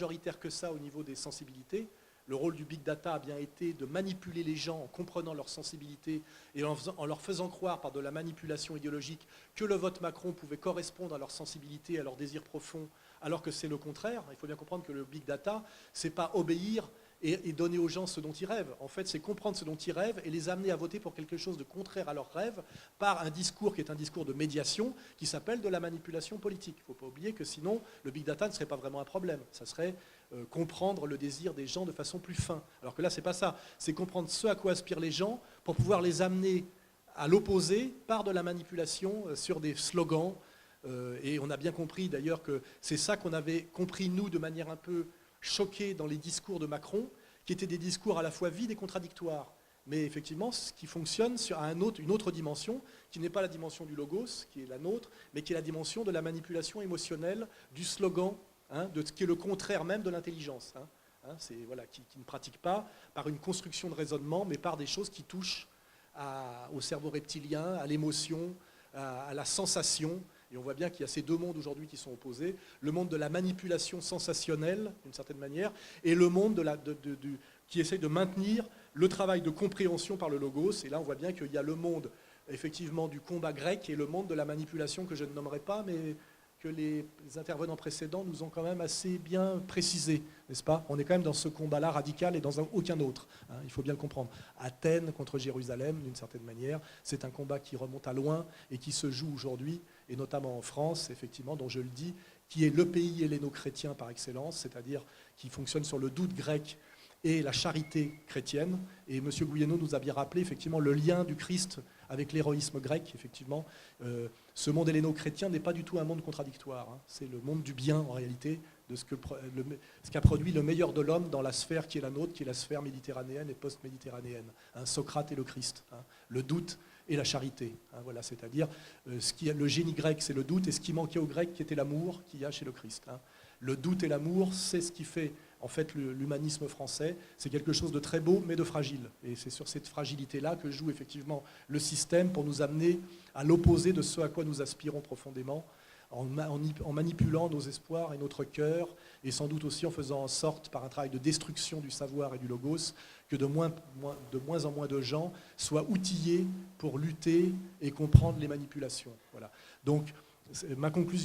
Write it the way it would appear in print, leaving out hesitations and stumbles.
majoritaire que ça au niveau des sensibilités. Le rôle du big data a bien été de manipuler les gens en comprenant leur sensibilité et en leur faisant croire par de la manipulation idéologique que le vote Macron pouvait correspondre à leur sensibilité, à leurs désirs profonds, alors que c'est le contraire. Il faut bien comprendre que le big data, c'est pas obéir et donner aux gens ce dont ils rêvent. En fait, c'est comprendre ce dont ils rêvent et les amener à voter pour quelque chose de contraire à leurs rêves par un discours qui est un discours de médiation qui s'appelle de la manipulation politique. Il ne faut pas oublier que sinon, le big data ne serait pas vraiment un problème. Ça serait comprendre le désir des gens de façon plus fine. Alors que là, ce n'est pas ça. C'est comprendre ce à quoi aspirent les gens pour pouvoir les amener à l'opposé par de la manipulation sur des slogans. Et on a bien compris d'ailleurs que c'est ça qu'on avait compris, nous, de manière un peu choqués dans les discours de Macron, qui étaient des discours à la fois vides et contradictoires. Mais effectivement, ce qui fonctionne sur une autre dimension, qui n'est pas la dimension du logos, qui est la nôtre, mais qui est la dimension de la manipulation émotionnelle, du slogan, de ce qui est le contraire même de l'intelligence. Voilà, qui ne pratique pas par une construction de raisonnement, mais par des choses qui touchent au cerveau reptilien, à l'émotion, à la sensation. Et on voit bien qu'il y a ces deux mondes aujourd'hui qui sont opposés. Le monde de la manipulation sensationnelle, d'une certaine manière, et le monde qui essaye de maintenir le travail de compréhension par le logos. Et là, on voit bien qu'il y a le monde, effectivement, du combat grec et le monde de la manipulation que je ne nommerai pas, mais que les intervenants précédents nous ont quand même assez bien précisé, n'est-ce pas? On est quand même dans ce combat-là radical et dans aucun autre. Il faut bien le comprendre. Athènes contre Jérusalem, d'une certaine manière, c'est un combat qui remonte à loin et qui se joue aujourd'hui, et notamment en France, effectivement, dont je le dis, qui est le pays helléno-chrétien par excellence, c'est-à-dire qui fonctionne sur le doute grec et la charité chrétienne. Et M. Gouyenot nous a bien rappelé effectivement le lien du Christ avec l'héroïsme grec. Effectivement, ce monde helléno-chrétien n'est pas du tout un monde contradictoire. C'est le monde du bien en réalité, de ce qu'a produit le meilleur de l'homme dans la sphère qui est la nôtre, qui est la sphère méditerranéenne et post-méditerranéenne. Socrate et le Christ, le doute et la charité. Voilà, c'est-à-dire le génie grec, c'est le doute, et ce qui manquait au grec, qui était l'amour, qu'il y a chez le Christ. Le doute et l'amour, c'est ce qui fait en fait l'humanisme français. C'est quelque chose de très beau, mais de fragile. Et c'est sur cette fragilité-là que joue effectivement le système pour nous amener à l'opposé de ce à quoi nous aspirons profondément, en manipulant nos espoirs et notre cœur, et sans doute aussi en faisant en sorte, par un travail de destruction du savoir et du logos, que de moins en moins de gens soient outillés pour lutter et comprendre les manipulations. Voilà. Donc, ma conclusion